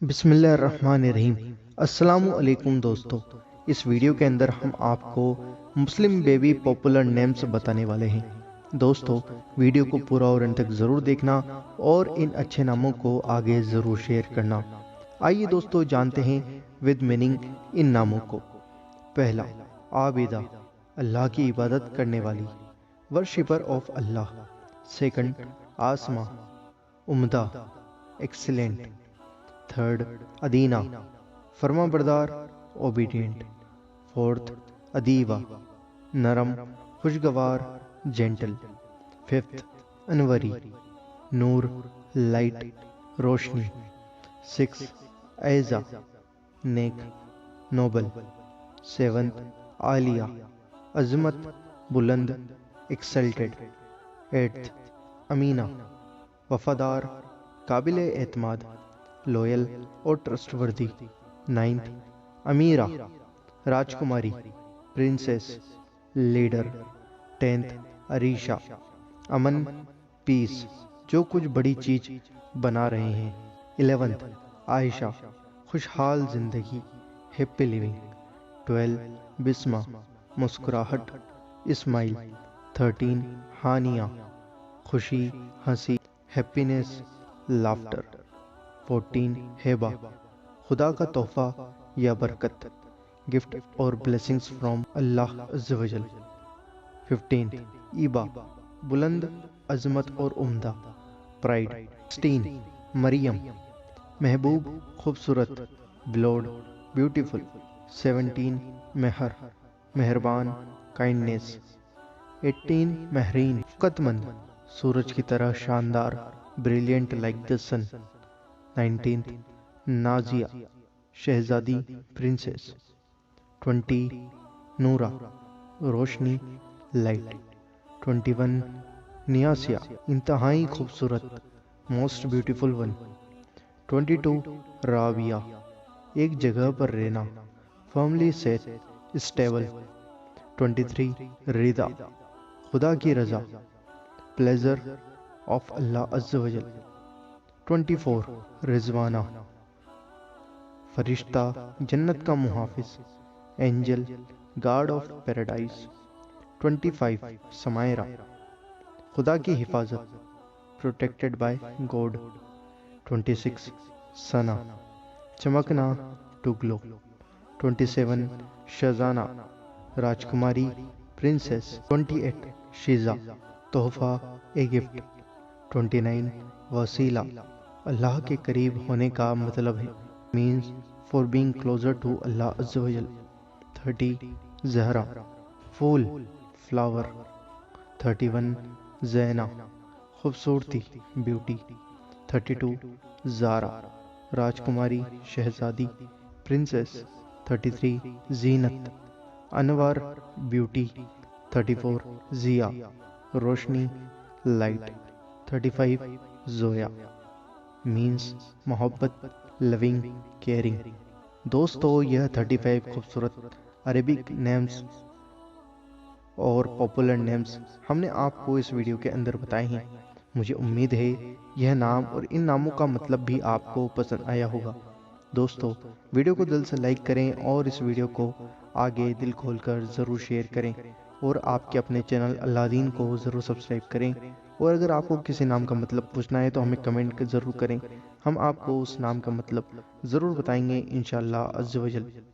बिस्मिल्लाहिर्रहमानिर्रहीम। अस्सलामु अलैकुम दोस्तों। इस वीडियो के अंदर हम आपको मुस्लिम बेबी पॉपुलर नेम्स बताने वाले हैं। दोस्तों, वीडियो को पूरा और अंत तक ज़रूर देखना और इन अच्छे नामों को आगे ज़रूर शेयर करना। आइए दोस्तों जानते हैं विद मीनिंग इन नामों को। पहला, आबिदा, अल्लाह की इबादत करने वाली, वर्शिपर ऑफ अल्लाह। सेकंड, आसमा, उम्दा, एक्सीलेंट। थर्ड, अदीना, फर्मा बरदार, ओबीडियंट। फोर्थ, अदीवा, नरम, खुशगवार, जेंटल। फिफ्थ, अनवरी, नूर, लाइट, रोशनी। सिक्स, ऐजा, नेक, नोबल। सेवंथ, आलिया, अजमत, बुलंद, एक्सल्टेड। एट्थ, अमीना, वफादार, काबिल एतमाद, लॉयल और ट्रस्टवर्दी। नाइन्थ, अमीरा, राजकुमारी, प्रिंसेस, लीडर। टेंथ, अरीशा, अमन, पीस, जो कुछ बड़ी चीज बना रहे हैं। 11th, आयशा, खुशहाल जिंदगी, हैप्पी लिविंग। 12, बिस्मा, मुस्कुराहट, इस्माइल। 13, हानिया, खुशी, हंसी, हैप्पीनेस, लाफ्टर। 14, हेबा, खुदा का तोहफा या बरकत, गिफ्ट और ब्लेसिंग्स फ्रॉम अल्लाह अज़्ज़ व जल। 15, ईबा, बुलंद, अजमत और उम्दा, प्राइड। 16, मरियम, महबूब, खूबसूरत, ब्लोड, ब्यूटीफुल। 17, मेहर, मेहरबान, काइंडनेस। 18, महरीन, शफ़क़तमंद, सूरज की तरह शानदार, brilliant like the sun. 19th, Nazia, शहजादी, प्रिंसेस। 20, नूरा, रोशनी, लाइट। 21, नियासिया, इंतहाई खूबसूरत, मोस्ट ब्यूटीफुल वन। 22, राबिया, एक जगह पर रहना, फर्मली सेट, स्टेबल। 23, रिदा, खुदा की रजा, प्लेजर ऑफ अल्लाह अज़्ज़ व जल। 24, रिजवाना, फरिश्ता, जन्नत का मुहाफिज, angel, guard of paradise. 25, Samaira, खुदा की हिफाजत, प्रोटेक्टेड बाय गॉड। 26, सना, चमकना, टू ग्लो। 27, शजाना, राजकुमारी, प्रिंसेस। 28, शीजा, तोहफा, ए गिफ्ट। 29, वसीला, अल्लाह के करीब होने का मतलब है, means for being closer to Allah अज़्ज़ व जल। 30, जहरा, फूल, फ्लावर। 31, ज़ैना, खूबसूरती, ब्यूटी। 32, ज़ारा, राजकुमारी, शहजादी, प्रिंसेस। 33, जीनत, अनवर, ब्यूटी। 34, जिया, रोशनी, लाइट। 35, जोया, मीन्स मोहब्बत, लविंग, केयरिंग। दोस्तों, यह 35 खूबसूरत अरेबिक नेम्स और पॉपुलर नेम्स हमने आपको इस वीडियो के अंदर बताए हैं। मुझे उम्मीद है यह नाम और इन नामों का मतलब भी आपको पसंद आया होगा। दोस्तों, वीडियो को दिल से लाइक करें और इस वीडियो को आगे दिल खोलकर ज़रूर शेयर करें और आपके अपने चैनल अल्लादीन को ज़रूर सब्सक्राइब करें। और अगर आपको किसी नाम का मतलब पूछना है तो हमें कमेंट ज़रूर करें, हम आपको उस नाम का मतलब ज़रूर बताएंगे इंशाअल्लाह अज़्ज़ व जल।